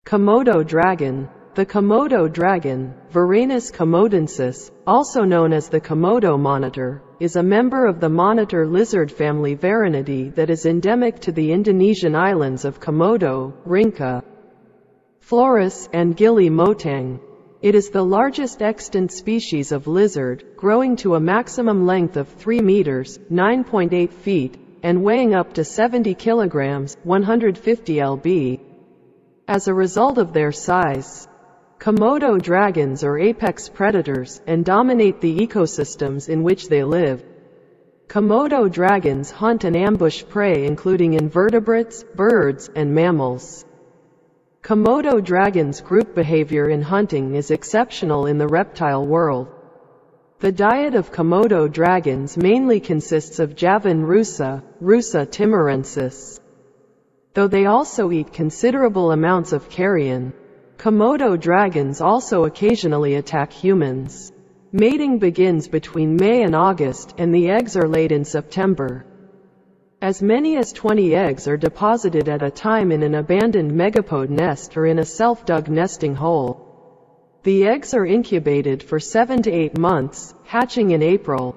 Komodo dragon. The Komodo dragon, Varanus komodoensis, also known as the Komodo monitor, is a member of the monitor lizard family Varanidae that is endemic to the Indonesian islands of Komodo, Rinca, Flores, and Gili Motang. It is the largest extant species of lizard, growing to a maximum length of 3 meters, 9.8 feet, and weighing up to 70 kilograms, 150 lb. As a result of their size, Komodo dragons are apex predators and dominate the ecosystems in which they live. Komodo dragons hunt and ambush prey including invertebrates, birds, and mammals. Komodo dragons' group behavior in hunting is exceptional in the reptile world. The diet of Komodo dragons mainly consists of Javan Rusa, Rusa timorensis. Though they also eat considerable amounts of carrion, Komodo dragons also occasionally attack humans. Mating begins between May and August, and the eggs are laid in September. As many as 20 eggs are deposited at a time in an abandoned megapode nest or in a self-dug nesting hole. The eggs are incubated for 7 to 8 months, hatching in April.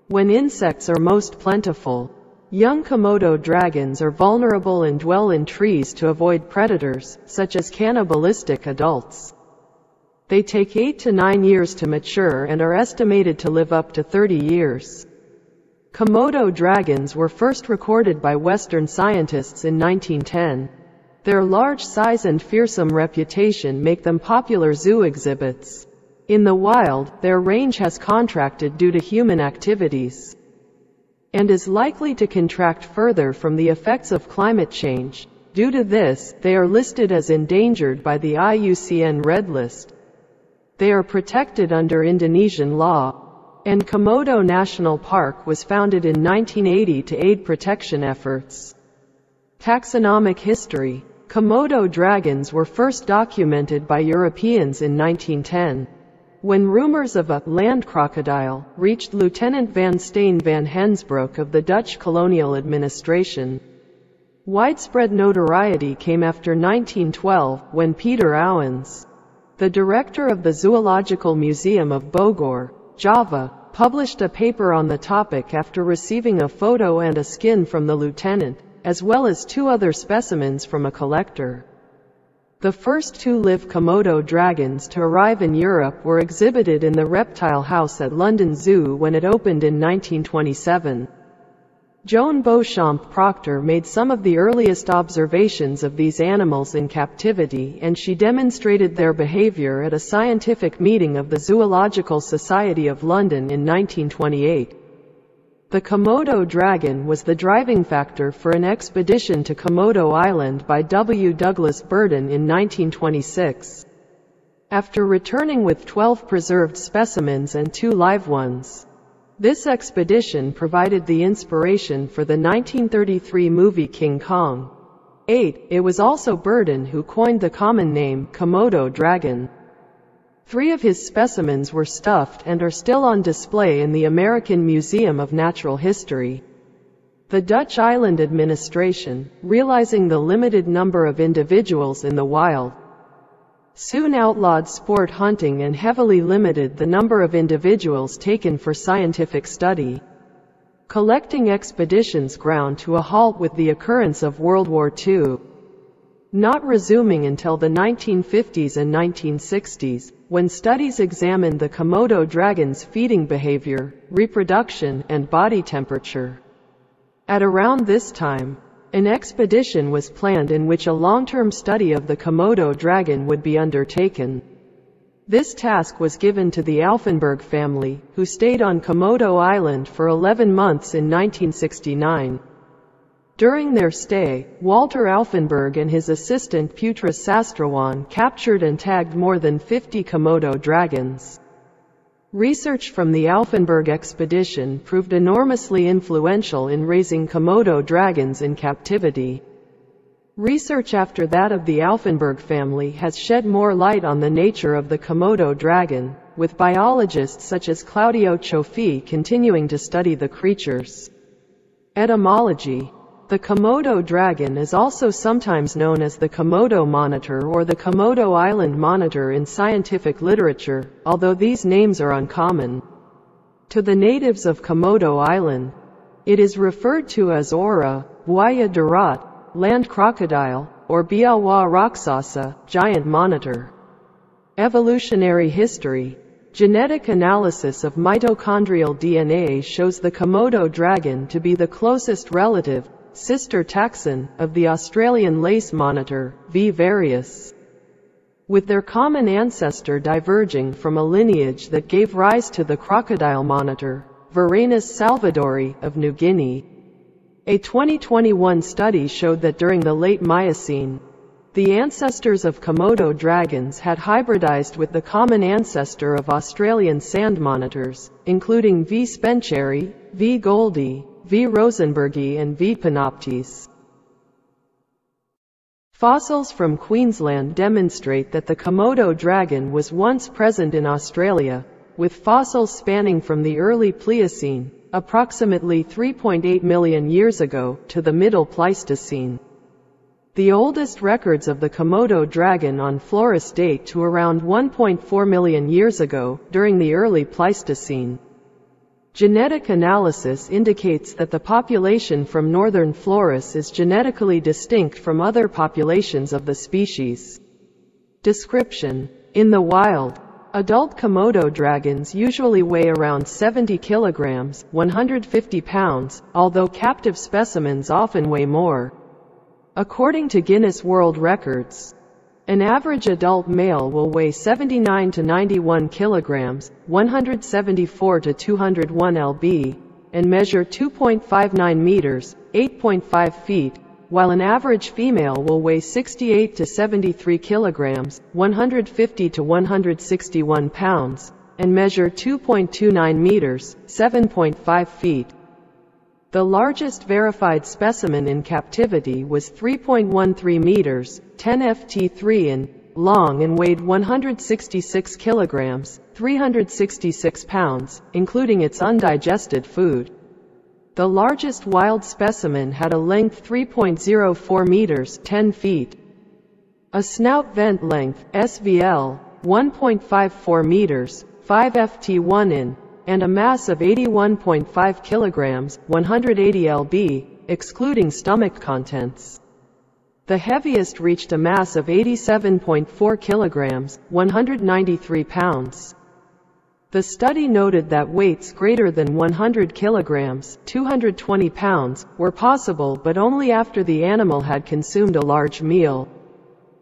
When insects are most plentiful, young Komodo dragons are vulnerable and dwell in trees to avoid predators, such as cannibalistic adults. They take 8 to 9 years to mature and are estimated to live up to 30 years. Komodo dragons were first recorded by Western scientists in 1910. Their large size and fearsome reputation make them popular zoo exhibits. In the wild, their range has contracted due to human activities and is likely to contract further from the effects of climate change. Due to this, they are listed as endangered by the IUCN Red List. They are protected under Indonesian law, and Komodo National Park was founded in 1980 to aid protection efforts. Taxonomic history. Komodo dragons were first documented by Europeans in 1910. When rumors of a land crocodile reached Lieutenant van Steen van Hensbroek of the Dutch colonial administration, widespread notoriety came after 1912 when Peter Ouwens, the director of the Zoological Museum of Bogor, Java, published a paper on the topic after receiving a photo and a skin from the lieutenant, as well as 2 other specimens from a collector. The first 2 live Komodo dragons to arrive in Europe were exhibited in the Reptile House at London Zoo when it opened in 1927. Joan Beauchamp Proctor made some of the earliest observations of these animals in captivity, and she demonstrated their behavior at a scientific meeting of the Zoological Society of London in 1928. The Komodo dragon was the driving factor for an expedition to Komodo Island by W. Douglas Burden in 1926. After returning with 12 preserved specimens and 2 live ones, this expedition provided the inspiration for the 1933 movie King Kong. It was also Burden who coined the common name Komodo dragon. 3 of his specimens were stuffed and are still on display in the American Museum of Natural History. The Dutch island administration, realizing the limited number of individuals in the wild, soon outlawed sport hunting and heavily limited the number of individuals taken for scientific study. Collecting expeditions ground to a halt with the occurrence of World War II, not resuming until the 1950s and 1960s, when studies examined the Komodo dragon's feeding behavior, reproduction, and body temperature. At around this time, an expedition was planned in which a long-term study of the Komodo dragon would be undertaken. This task was given to the Auffenberg family, who stayed on Komodo Island for 11 months in 1969. During their stay, Walter Auffenberg and his assistant Putras Sastrawan captured and tagged more than 50 Komodo dragons. Research from the Auffenberg expedition proved enormously influential in raising Komodo dragons in captivity. Research after that of the Auffenberg family has shed more light on the nature of the Komodo dragon, with biologists such as Claudio Cioffi continuing to study the creatures. Etymology. The Komodo dragon is also sometimes known as the Komodo monitor or the Komodo Island monitor in scientific literature, although these names are uncommon. To the natives of Komodo Island, it is referred to as ora, buaya darat, land crocodile, or biawak raksasa, giant monitor. Evolutionary history. Genetic analysis of mitochondrial DNA shows the Komodo dragon to be the closest relative, sister taxon, of the Australian lace monitor, V. varius. With their common ancestor diverging from a lineage that gave rise to the crocodile monitor, Varanus salvadori, of New Guinea. A 2021 study showed that during the late Miocene, the ancestors of Komodo dragons had hybridized with the common ancestor of Australian sand monitors, including V. spenceri, V. goldii, V. rosenbergi and V. panoptes. Fossils from Queensland demonstrate that the Komodo dragon was once present in Australia, with fossils spanning from the early Pliocene, approximately 3.8 million years ago, to the Middle Pleistocene. The oldest records of the Komodo dragon on Flores date to around 1.4 million years ago, during the early Pleistocene. Genetic analysis indicates that the population from northern Flores is genetically distinct from other populations of the species. Description. In the wild, adult Komodo dragons usually weigh around 70 kilograms, 150 pounds, although captive specimens often weigh more. According to Guinness World Records, an average adult male will weigh 79 to 91 kilograms, 174 to 201 lb, and measure 2.59 meters, 8.5 feet, while an average female will weigh 68 to 73 kilograms, 150 to 161 pounds, and measure 2.29 meters, 7.5 feet. The largest verified specimen in captivity was 3.13 meters, 10 ft3 in, long and weighed 166 kilograms, 366 pounds, including its undigested food. The largest wild specimen had a length 3.04 meters, 10 feet. A snout vent length, SVL, 1.54 meters, 5 ft1 in, and a mass of 81.5 kilograms, 180 lb, excluding stomach contents. The heaviest reached a mass of 87.4 kilograms, 193 pounds. The study noted that weights greater than 100 kilograms, 220 pounds, were possible but only after the animal had consumed a large meal.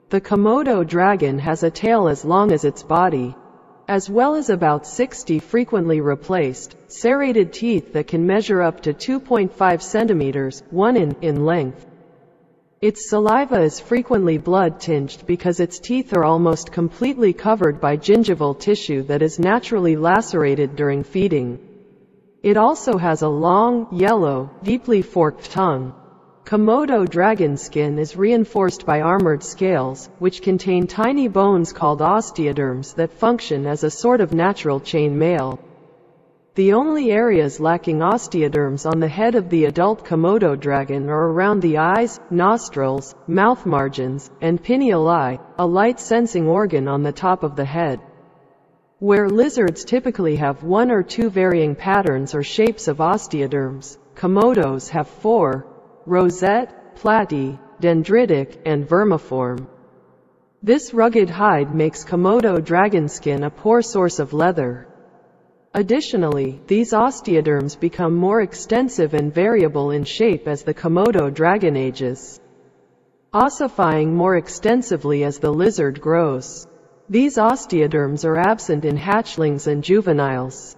The Komodo dragon has a tail as long as its body, as well as about 60 frequently replaced, serrated teeth that can measure up to 2.5 centimeters, 1 in length. Its saliva is frequently blood-tinged because its teeth are almost completely covered by gingival tissue that is naturally lacerated during feeding. It also has a long, yellow, deeply forked tongue. Komodo dragon skin is reinforced by armored scales, which contain tiny bones called osteoderms that function as a sort of natural chain mail. The only areas lacking osteoderms on the head of the adult Komodo dragon are around the eyes, nostrils, mouth margins, and pineal eye, a light-sensing organ on the top of the head. Where lizards typically have one or two varying patterns or shapes of osteoderms, Komodos have 4: rosette, platy, dendritic, and vermiform. This rugged hide makes Komodo dragon skin a poor source of leather. Additionally, these osteoderms become more extensive and variable in shape as the Komodo dragon ages, ossifying more extensively as the lizard grows. These osteoderms are absent in hatchlings and juveniles,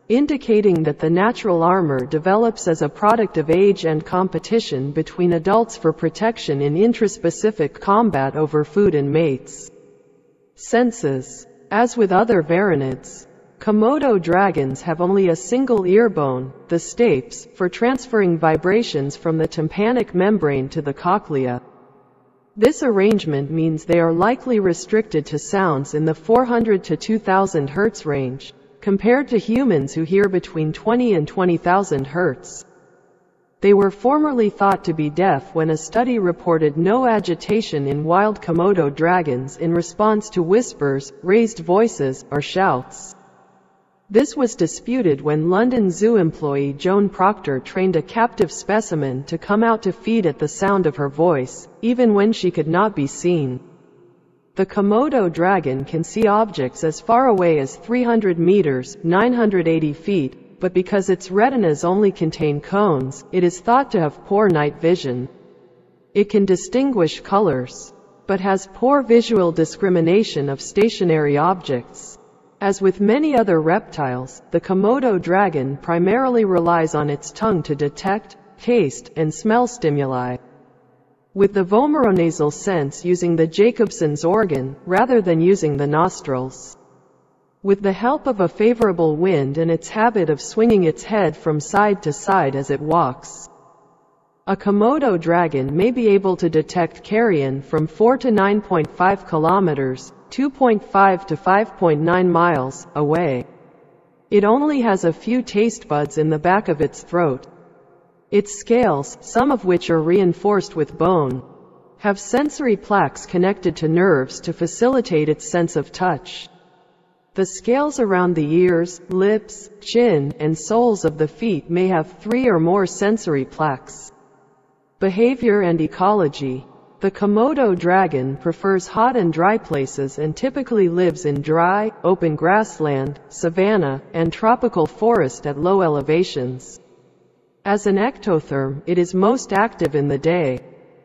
indicating that the natural armor develops as a product of age and competition between adults for protection in intraspecific combat over food and mates. Senses. As with other varanids, Komodo dragons have only a single ear bone, the stapes, for transferring vibrations from the tympanic membrane to the cochlea. This arrangement means they are likely restricted to sounds in the 400 to 2000 Hz range, compared to humans who hear between 20 and 20,000 Hz. They were formerly thought to be deaf when a study reported no agitation in wild Komodo dragons in response to whispers, raised voices, or shouts. This was disputed when London Zoo employee Joan Proctor trained a captive specimen to come out to feed at the sound of her voice, even when she could not be seen. The Komodo dragon can see objects as far away as 300 meters, 980 feet, but because its retinas only contain cones, it is thought to have poor night vision. It can distinguish colors, but has poor visual discrimination of stationary objects. As with many other reptiles, the Komodo dragon primarily relies on its tongue to detect, taste, and smell stimuli, with the vomeronasal sense using the Jacobson's organ, rather than using the nostrils. With the help of a favorable wind and its habit of swinging its head from side to side as it walks, a Komodo dragon may be able to detect carrion from 4 to 9.5 kilometers, 2.5 to 5.9 miles, away. It only has a few taste buds in the back of its throat. Its scales, some of which are reinforced with bone, have sensory plaques connected to nerves to facilitate its sense of touch. The scales around the ears, lips, chin, and soles of the feet may have 3 or more sensory plaques. Behavior and ecology. The Komodo dragon prefers hot and dry places and typically lives in dry, open grassland, savanna, and tropical forest at low elevations. As an ectotherm, it is most active in the day,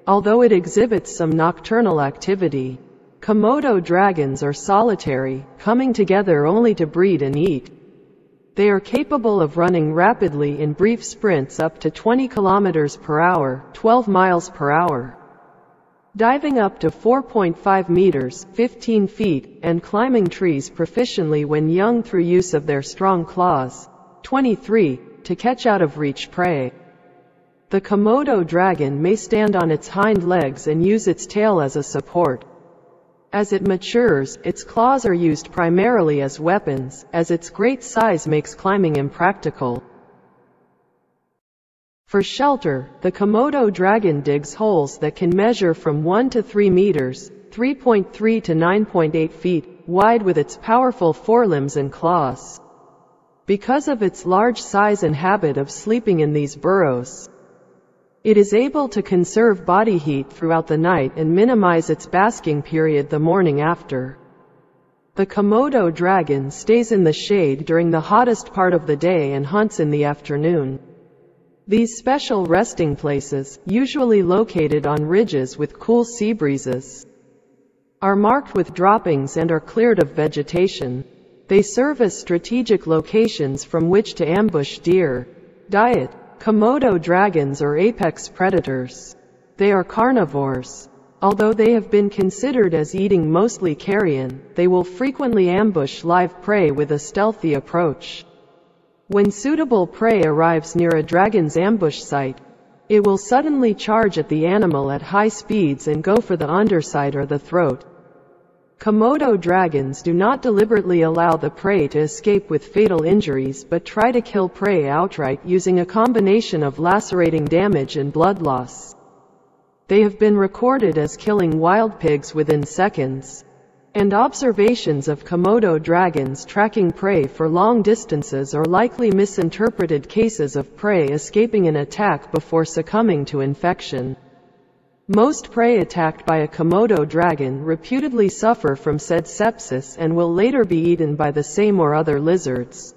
although it exhibits some nocturnal activity. Komodo dragons are solitary, coming together only to breed and eat. They are capable of running rapidly in brief sprints up to 20 kilometers per hour, 12 miles per hour. Diving up to 4.5 meters, 15 feet, and climbing trees proficiently when young through use of their strong claws, 23, to catch out-of-reach prey. The Komodo dragon may stand on its hind legs and use its tail as a support. As it matures, its claws are used primarily as weapons, as its great size makes climbing impractical. For shelter, the Komodo dragon digs holes that can measure from 1 to 3 meters, 3.3 to 9.8 feet, wide with its powerful forelimbs and claws. Because of its large size and habit of sleeping in these burrows, it is able to conserve body heat throughout the night and minimize its basking period the morning after. The Komodo dragon stays in the shade during the hottest part of the day and hunts in the afternoon. These special resting places, usually located on ridges with cool sea breezes, are marked with droppings and are cleared of vegetation. They serve as strategic locations from which to ambush deer. Diet. Komodo dragons are apex predators. They are carnivores. Although they have been considered as eating mostly carrion, they will frequently ambush live prey with a stealthy approach. When suitable prey arrives near a dragon's ambush site, it will suddenly charge at the animal at high speeds and go for the underside or the throat. Komodo dragons do not deliberately allow the prey to escape with fatal injuries but try to kill prey outright using a combination of lacerating damage and blood loss. They have been recorded as killing wild pigs within seconds, and observations of Komodo dragons tracking prey for long distances are likely misinterpreted cases of prey escaping an attack before succumbing to infection. Most prey attacked by a Komodo dragon reputedly suffer from said sepsis and will later be eaten by the same or other lizards.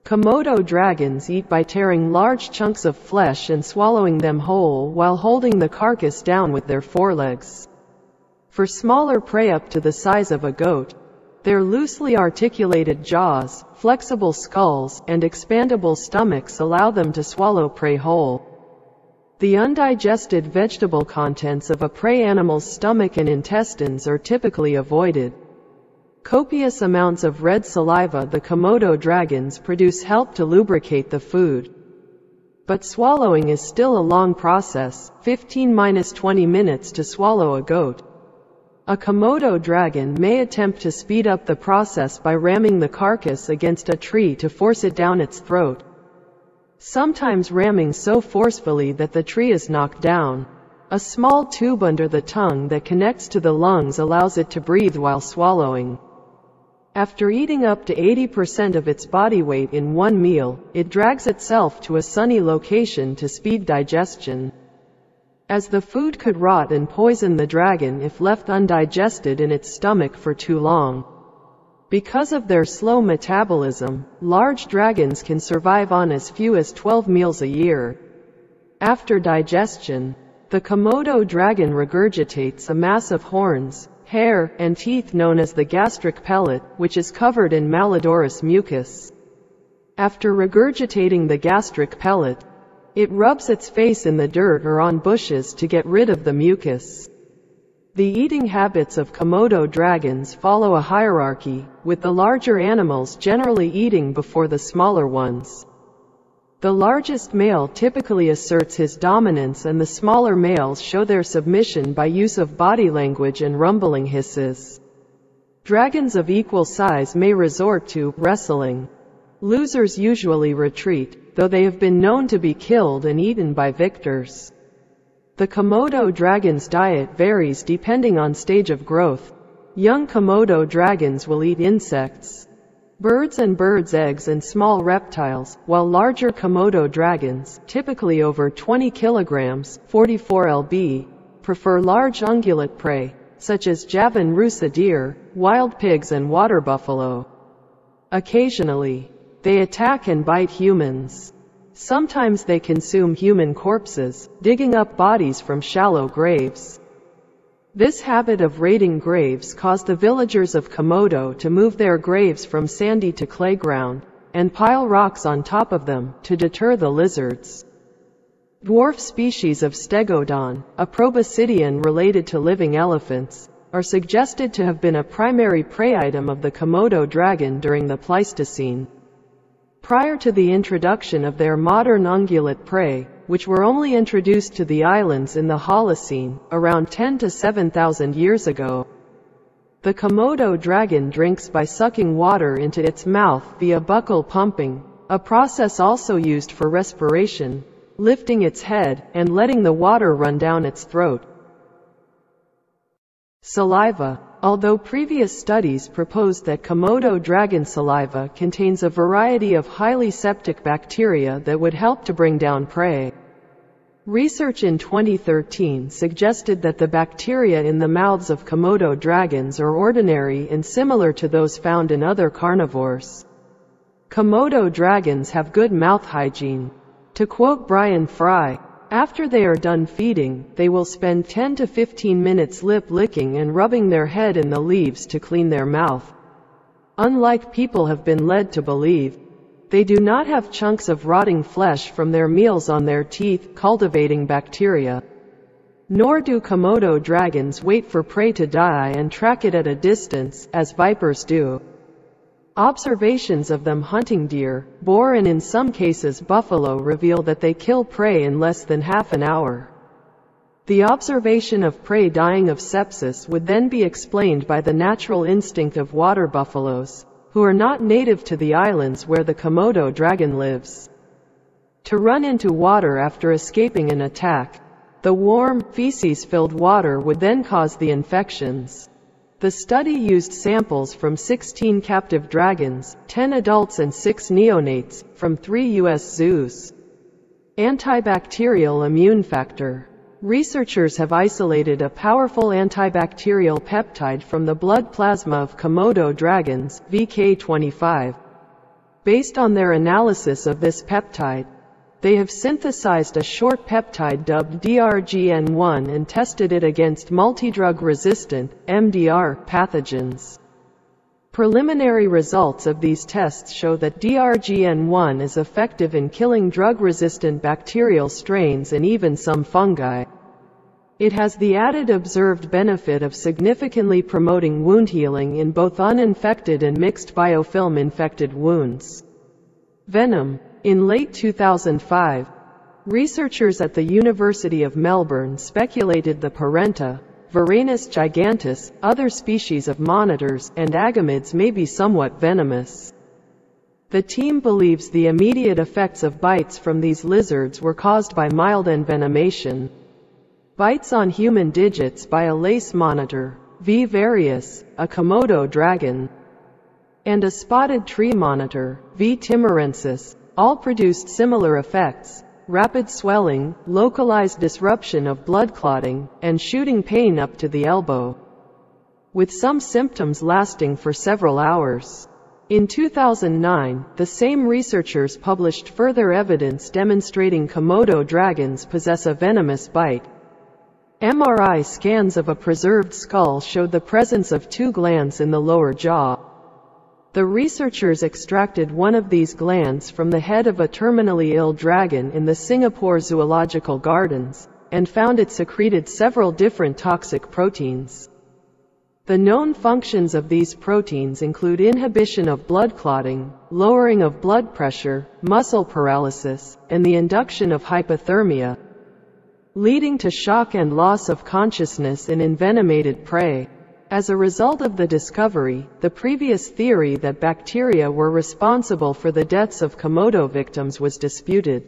Komodo dragons eat by tearing large chunks of flesh and swallowing them whole while holding the carcass down with their forelegs. For smaller prey up to the size of a goat, their loosely articulated jaws, flexible skulls, and expandable stomachs allow them to swallow prey whole. The undigested vegetable contents of a prey animal's stomach and intestines are typically avoided. Copious amounts of red saliva the Komodo dragons produce help to lubricate the food. But swallowing is still a long process, 15–20 minutes to swallow a goat. A Komodo dragon may attempt to speed up the process by ramming the carcass against a tree to force it down its throat. sometimes ramming so forcefully that the tree is knocked down. A small tube under the tongue that connects to the lungs allows it to breathe while swallowing. After eating up to 80% of its body weight in one meal, it drags itself to a sunny location to speed digestion, as the food could rot and poison the dragon if left undigested in its stomach for too long. Because of their slow metabolism, large dragons can survive on as few as 12 meals a year. After digestion, the Komodo dragon regurgitates a mass of horns, hair, and teeth known as the gastric pellet, which is covered in malodorous mucus. After regurgitating the gastric pellet, it rubs its face in the dirt or on bushes to get rid of the mucus. The eating habits of Komodo dragons follow a hierarchy, with the larger animals generally eating before the smaller ones. The largest male typically asserts his dominance, and the smaller males show their submission by use of body language and rumbling hisses. Dragons of equal size may resort to wrestling. Losers usually retreat, though they have been known to be killed and eaten by victors. The Komodo dragon's diet varies depending on stage of growth. Young Komodo dragons will eat insects, birds and birds' eggs, and small reptiles, while larger Komodo dragons, typically over 20 kilograms, 44 lb, prefer large ungulate prey, such as Javan Rusa deer, wild pigs, and water buffalo. Occasionally, they attack and bite humans. Sometimes they consume human corpses, digging up bodies from shallow graves. This habit of raiding graves caused the villagers of Komodo to move their graves from sandy to clay ground, and pile rocks on top of them, to deter the lizards. Dwarf species of Stegodon, a proboscidean related to living elephants, are suggested to have been a primary prey item of the Komodo dragon during the Pleistocene. Prior to the introduction of their modern ungulate prey, which were only introduced to the islands in the Holocene, around 10 to 7,000 years ago, the Komodo dragon drinks by sucking water into its mouth via buccal pumping, a process also used for respiration, lifting its head, and letting the water run down its throat. Saliva. Although previous studies proposed that Komodo dragon saliva contains a variety of highly septic bacteria that would help to bring down prey, research in 2013 suggested that the bacteria in the mouths of Komodo dragons are ordinary and similar to those found in other carnivores. Komodo dragons have good mouth hygiene. To quote Brian Fry, after they are done feeding, they will spend 10 to 15 minutes lip-licking and rubbing their head in the leaves to clean their mouth. Unlike people have been led to believe, they do not have chunks of rotting flesh from their meals on their teeth, cultivating bacteria. Nor do Komodo dragons wait for prey to die and track it at a distance, as vipers do. Observations of them hunting deer, boar, and in some cases buffalo reveal that they kill prey in less than half an hour. The observation of prey dying of sepsis would then be explained by the natural instinct of water buffaloes, who are not native to the islands where the Komodo dragon lives, to run into water after escaping an attack. The warm, feces-filled water would then cause the infections. The study used samples from 16 captive dragons, 10 adults and 6 neonates, from 3 U.S. zoos. Antibacterial immune factor. Researchers have isolated a powerful antibacterial peptide from the blood plasma of Komodo dragons, VK25. Based on their analysis of this peptide, they have synthesized a short peptide dubbed DRGN1 and tested it against multidrug-resistant, MDR, pathogens. Preliminary results of these tests show that DRGN1 is effective in killing drug-resistant bacterial strains and even some fungi. It has the added observed benefit of significantly promoting wound healing in both uninfected and mixed biofilm-infected wounds. Venom. In late 2005, researchers at the University of Melbourne speculated the parenta, Varanus gigantus, other species of monitors, and agamids may be somewhat venomous. The team believes the immediate effects of bites from these lizards were caused by mild envenomation. Bites on human digits by a lace monitor, V. varius, a Komodo dragon, and a spotted tree monitor, V. timorensis, all produced similar effects: rapid swelling, localized disruption of blood clotting, and shooting pain up to the elbow, with some symptoms lasting for several hours. In 2009, the same researchers published further evidence demonstrating Komodo dragons possess a venomous bite. MRI scans of a preserved skull showed the presence of 2 glands in the lower jaw. The researchers extracted one of these glands from the head of a terminally ill dragon in the Singapore Zoological Gardens, and found it secreted several different toxic proteins. The known functions of these proteins include inhibition of blood clotting, lowering of blood pressure, muscle paralysis, and the induction of hypothermia, leading to shock and loss of consciousness in envenomated prey. As a result of the discovery, the previous theory that bacteria were responsible for the deaths of Komodo victims was disputed.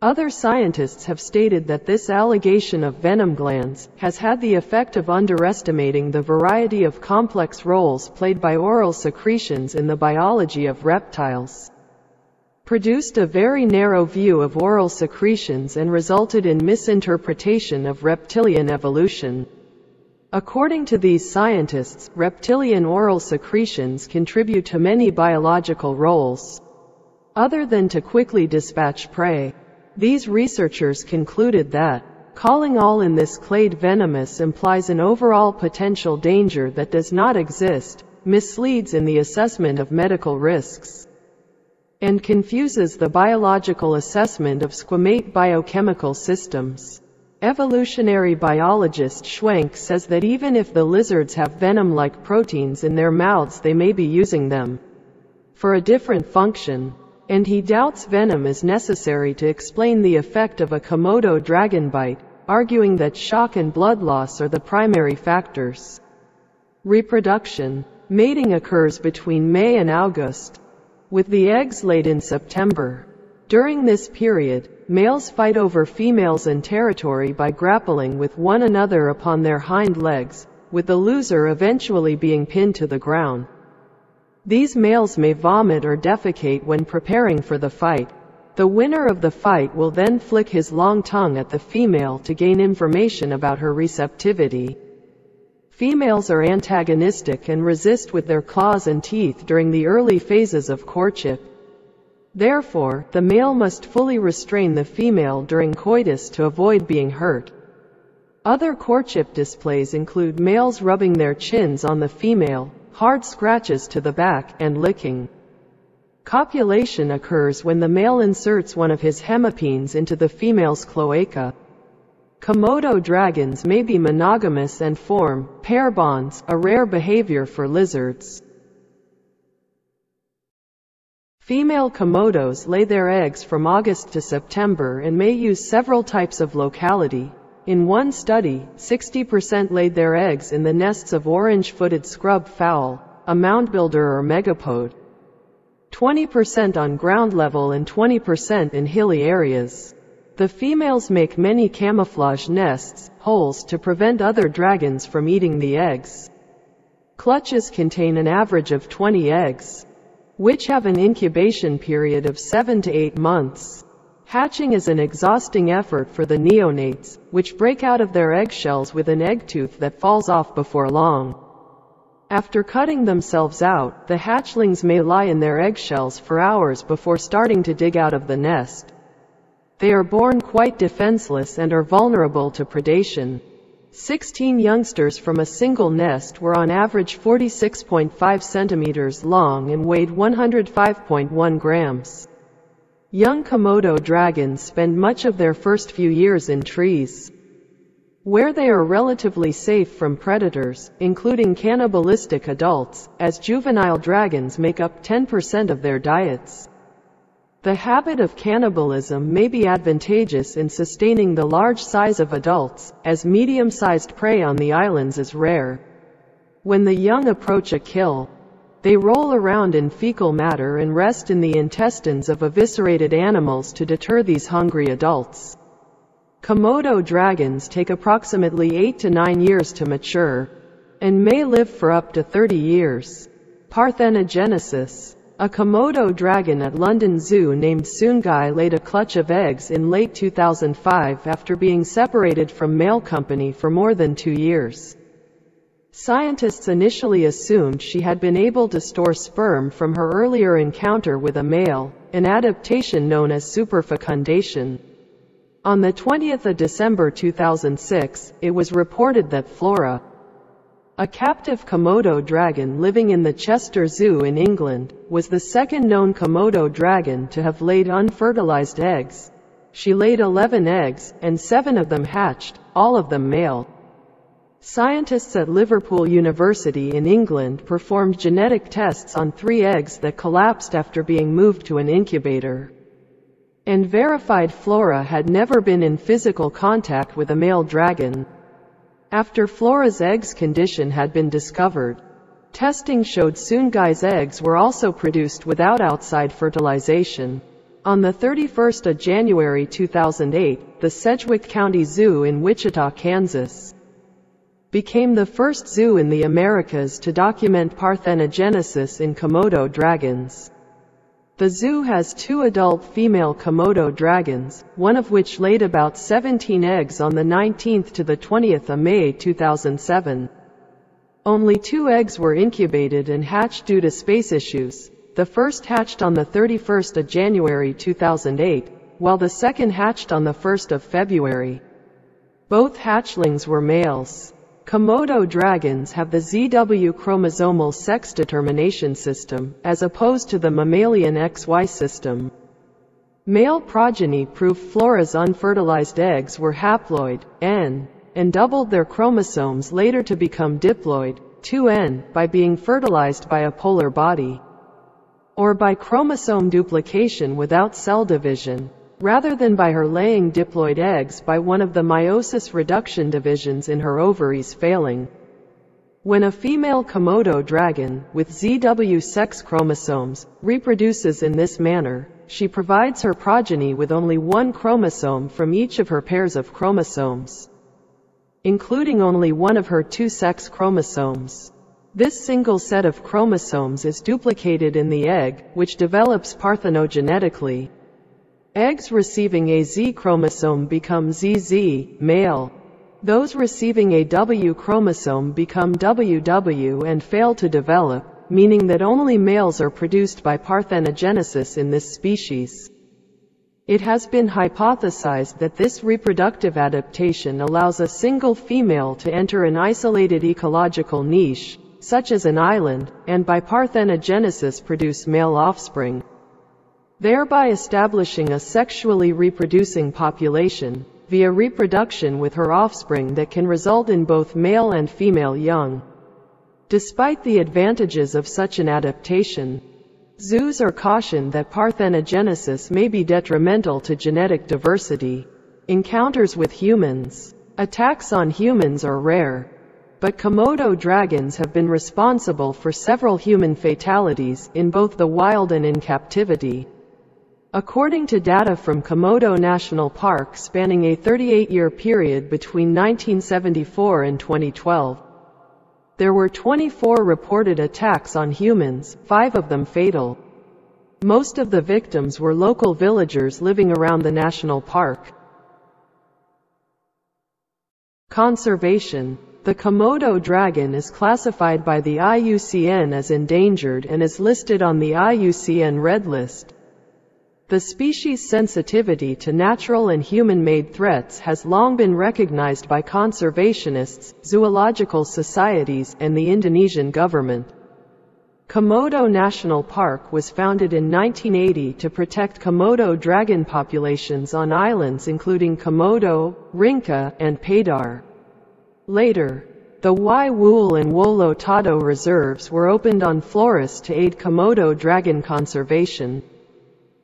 Other scientists have stated that this allegation of venom glands has had the effect of underestimating the variety of complex roles played by oral secretions in the biology of reptiles, produced a very narrow view of oral secretions, and resulted in misinterpretation of reptilian evolution. According to these scientists, reptilian oral secretions contribute to many biological roles, other than to quickly dispatch prey. These researchers concluded that calling all in this clade venomous implies an overall potential danger that does not exist, misleads in the assessment of medical risks, and confuses the biological assessment of squamate biochemical systems. Evolutionary biologist Schwenk says that even if the lizards have venom-like proteins in their mouths, they may be using them for a different function, and he doubts venom is necessary to explain the effect of a Komodo dragon bite, arguing that shock and blood loss are the primary factors. Reproduction. Mating occurs between May and August, with the eggs laid in September. During this period, males fight over females and territory by grappling with one another upon their hind legs, with the loser eventually being pinned to the ground. These males may vomit or defecate when preparing for the fight. The winner of the fight will then flick his long tongue at the female to gain information about her receptivity. Females are antagonistic and resist with their claws and teeth during the early phases of courtship. Therefore, the male must fully restrain the female during coitus to avoid being hurt. Other courtship displays include males rubbing their chins on the female, hard scratches to the back, and licking. Copulation occurs when the male inserts one of his hemipenes into the female's cloaca. Komodo dragons may be monogamous and form pair bonds, a rare behavior for lizards. Female Komodos lay their eggs from August to September and may use several types of locality. In one study, 60% laid their eggs in the nests of orange-footed scrub fowl, a moundbuilder or megapode, 20% on ground level and 20% in hilly areas. The females make many camouflage nests, holes to prevent other dragons from eating the eggs. Clutches contain an average of 20 eggs, which have an incubation period of 7 to 8 months. Hatching is an exhausting effort for the neonates, which break out of their eggshells with an egg tooth that falls off before long. After cutting themselves out, the hatchlings may lie in their eggshells for hours before starting to dig out of the nest. They are born quite defenseless and are vulnerable to predation. 16 youngsters from a single nest were on average 46.5 centimeters long and weighed 105.1 grams. Young Komodo dragons spend much of their first few years in trees, where they are relatively safe from predators, including cannibalistic adults, as juvenile dragons make up 10% of their diets. The habit of cannibalism may be advantageous in sustaining the large size of adults, as medium-sized prey on the islands is rare. When the young approach a kill, They roll around in fecal matter and rest in the intestines of eviscerated animals to deter these hungry adults. Komodo dragons take approximately 8 to 9 years to mature, and may live for up to 30 years. Parthenogenesis. A Komodo dragon at London Zoo named Sungai laid a clutch of eggs in late 2005 after being separated from male company for more than 2 years. Scientists initially assumed she had been able to store sperm from her earlier encounter with a male, an adaptation known as superfecundation. On the 20th of December 2006, it was reported that Flora, a captive Komodo dragon living in the Chester Zoo in England, was the second known Komodo dragon to have laid unfertilized eggs. She laid 11 eggs, and 7 of them hatched, all of them male. Scientists at Liverpool University in England performed genetic tests on 3 eggs that collapsed after being moved to an incubator, and verified Flora had never been in physical contact with a male dragon. After Flora's eggs' condition had been discovered, testing showed Sungai's eggs were also produced without outside fertilization. On the 31st of January 2008, the Sedgwick County Zoo in Wichita, Kansas, became the first zoo in the Americas to document parthenogenesis in Komodo dragons. The zoo has 2 adult female Komodo dragons, one of which laid about 17 eggs on the 19th to the 20th of May 2007. Only 2 eggs were incubated and hatched due to space issues. The first hatched on the 31st of January 2008, while the second hatched on the 1st of February. Both hatchlings were males. Komodo dragons have the ZW chromosomal sex determination system, as opposed to the mammalian XY system. Male progeny proved Flora's unfertilized eggs were haploid, N, and doubled their chromosomes later to become diploid, 2N, by being fertilized by a polar body, or by chromosome duplication without cell division, rather than by her laying diploid eggs by one of the meiosis reduction divisions in her ovaries failing. When a female Komodo dragon, with ZW sex chromosomes, reproduces in this manner, she provides her progeny with only 1 chromosome from each of her pairs of chromosomes, including only one of her 2 sex chromosomes. This single set of chromosomes is duplicated in the egg, which develops parthenogenetically. Eggs receiving a Z chromosome become ZZ, male. Those receiving a W chromosome become WW and fail to develop, meaning that only males are produced by parthenogenesis in this species. It has been hypothesized that this reproductive adaptation allows a single female to enter an isolated ecological niche, such as an island, and by parthenogenesis produce male offspring, thereby establishing a sexually reproducing population, via reproduction with her offspring that can result in both male and female young. Despite the advantages of such an adaptation, zoos are cautioned that parthenogenesis may be detrimental to genetic diversity. Encounters with humans. Attacks on humans are rare, but Komodo dragons have been responsible for several human fatalities, in both the wild and in captivity. According to data from Komodo National Park spanning a 38-year period between 1974 and 2012, there were 24 reported attacks on humans, 5 of them fatal. Most of the victims were local villagers living around the national park. Conservation. The Komodo dragon is classified by the IUCN as endangered and is listed on the IUCN Red List. The species' sensitivity to natural and human-made threats has long been recognized by conservationists, zoological societies, and the Indonesian government. Komodo National Park was founded in 1980 to protect Komodo dragon populations on islands including Komodo, Rinca, and Padar. Later, the Waiwul and Wolo Tado reserves were opened on Flores to aid Komodo dragon conservation.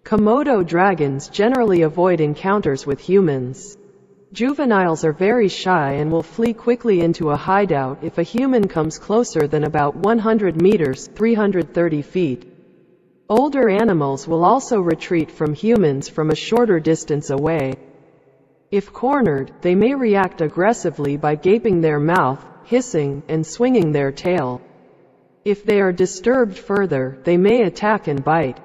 Komodo dragons generally avoid encounters with humans. Juveniles are very shy and will flee quickly into a hideout if a human comes closer than about 100 meters (330 feet). Older animals will also retreat from humans from a shorter distance away. If cornered, they may react aggressively by gaping their mouth, hissing, and swinging their tail. If they are disturbed further, they may attack and bite.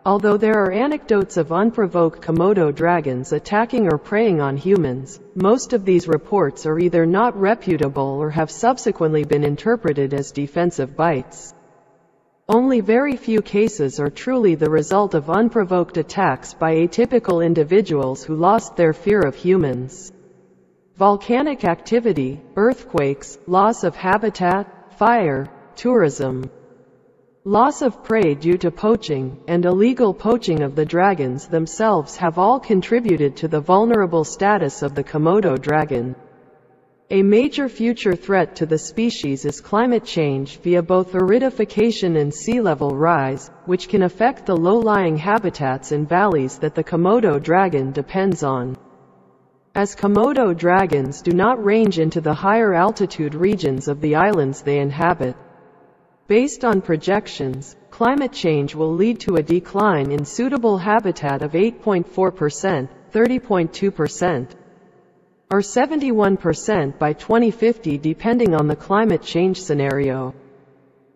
Although there are anecdotes of unprovoked Komodo dragons attacking or preying on humans, most of these reports are either not reputable or have subsequently been interpreted as defensive bites. Only very few cases are truly the result of unprovoked attacks by atypical individuals who lost their fear of humans. Volcanic activity, earthquakes, loss of habitat, fire, tourism, loss of prey due to poaching, and illegal poaching of the dragons themselves have all contributed to the vulnerable status of the Komodo dragon. A major future threat to the species is climate change via both aridification and sea level rise, which can affect the low-lying habitats and valleys that the Komodo dragon depends on. As Komodo dragons do not range into the higher altitude regions of the islands they inhabit, based on projections, climate change will lead to a decline in suitable habitat of 8.4%, 30.2%, or 71% by 2050 depending on the climate change scenario.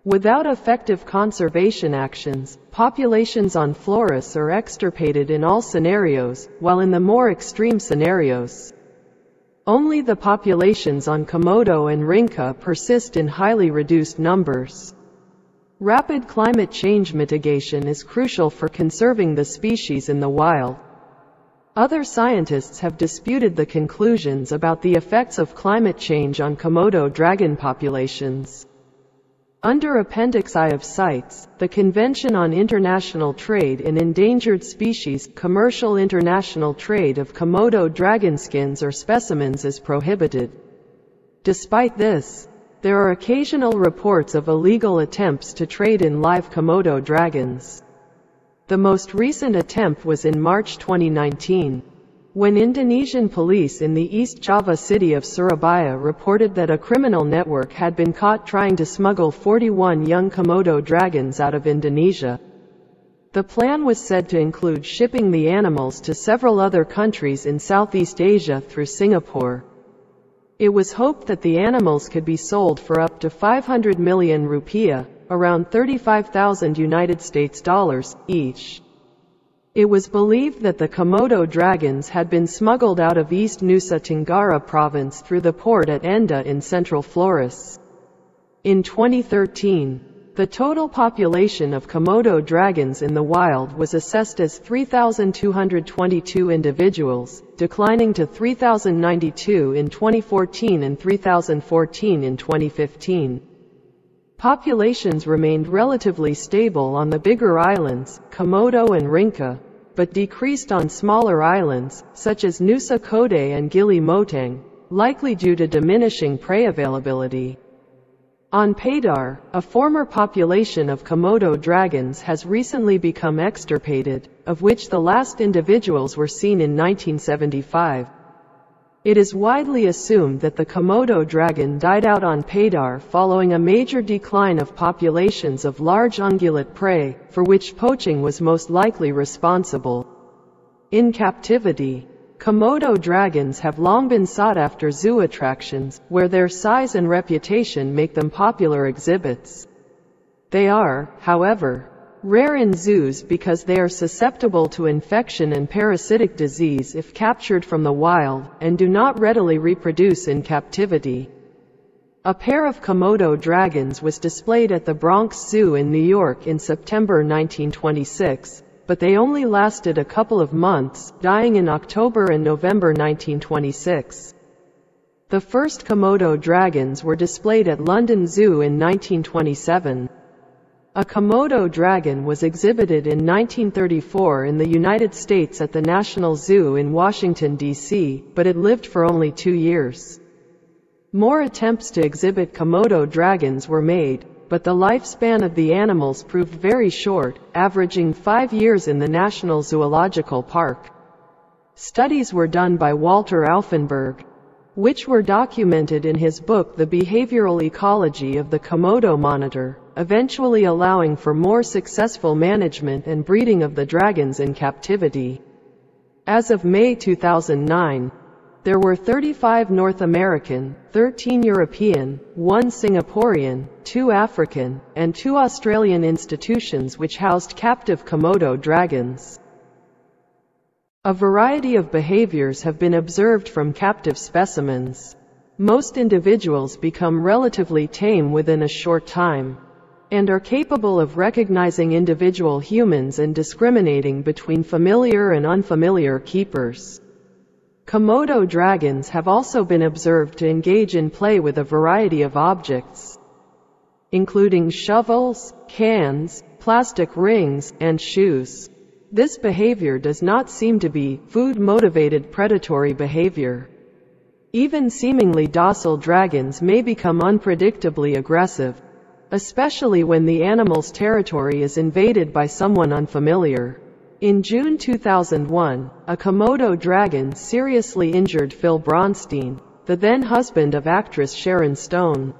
Without effective conservation actions, populations on Flores are extirpated in all scenarios, while in the more extreme scenarios, only the populations on Komodo and Rinca persist in highly reduced numbers. Rapid climate change mitigation is crucial for conserving the species in the wild. Other scientists have disputed the conclusions about the effects of climate change on Komodo dragon populations. Under Appendix I of CITES, the Convention on International Trade in Endangered Species, commercial international trade of Komodo dragon skins or specimens is prohibited. Despite this, there are occasional reports of illegal attempts to trade in live Komodo dragons. The most recent attempt was in March 2019, when Indonesian police in the East Java city of Surabaya reported that a criminal network had been caught trying to smuggle 41 young Komodo dragons out of Indonesia. The plan was said to include shipping the animals to several other countries in Southeast Asia through Singapore. It was hoped that the animals could be sold for up to 500 million rupiah, around $35,000 each. It was believed that the Komodo dragons had been smuggled out of East Nusa Tenggara province through the port at Enda in central Flores. In 2013, the total population of Komodo dragons in the wild was assessed as 3,222 individuals, declining to 3,092 in 2014 and 3,014 in 2015. Populations remained relatively stable on the bigger islands, Komodo and Rinca, but decreased on smaller islands, such as Nusa Kodai and Gili Motang, likely due to diminishing prey availability. On Padar, a former population of Komodo dragons has recently become extirpated, of which the last individuals were seen in 1975. It is widely assumed that the Komodo dragon died out on Padar following a major decline of populations of large ungulate prey, for which poaching was most likely responsible. In captivity, Komodo dragons have long been sought after zoo attractions, where their size and reputation make them popular exhibits. They are, however, rare in zoos because they are susceptible to infection and parasitic disease if captured from the wild, and do not readily reproduce in captivity. A pair of Komodo dragons was displayed at the Bronx Zoo in New York in September 1926, but they only lasted a couple of months, dying in October and November 1926. The first Komodo dragons were displayed at London Zoo in 1927. A Komodo dragon was exhibited in 1934 in the United States at the National Zoo in Washington, D.C., but it lived for only 2 years. More attempts to exhibit Komodo dragons were made, but the lifespan of the animals proved very short, averaging 5 years in the National Zoological Park. Studies were done by Walter Aufenberg, which were documented in his book The Behavioral Ecology of the Komodo Monitor, eventually allowing for more successful management and breeding of the dragons in captivity. As of May 2009, there were 35 North American, 13 European, 1 Singaporean, 2 African, and 2 Australian institutions which housed captive Komodo dragons. A variety of behaviors have been observed from captive specimens. Most individuals become relatively tame within a short time, and are capable of recognizing individual humans and discriminating between familiar and unfamiliar keepers. Komodo dragons have also been observed to engage in play with a variety of objects, including shovels, cans, plastic rings, and shoes. This behavior does not seem to be food-motivated predatory behavior. Even seemingly docile dragons may become unpredictably aggressive, especially when the animal's territory is invaded by someone unfamiliar. In June 2001, a Komodo dragon seriously injured Phil Bronstein, the then husband of actress Sharon Stone,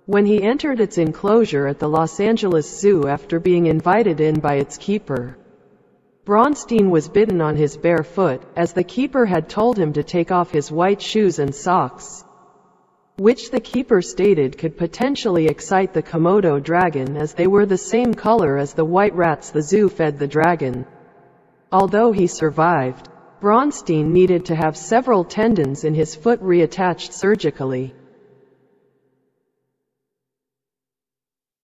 when he entered its enclosure at the Los Angeles Zoo after being invited in by its keeper. Bronstein was bitten on his bare foot, as the keeper had told him to take off his white shoes and socks, which the keeper stated could potentially excite the Komodo dragon as they were the same color as the white rats the zoo fed the dragon. Although he survived, Bronstein needed to have several tendons in his foot reattached surgically.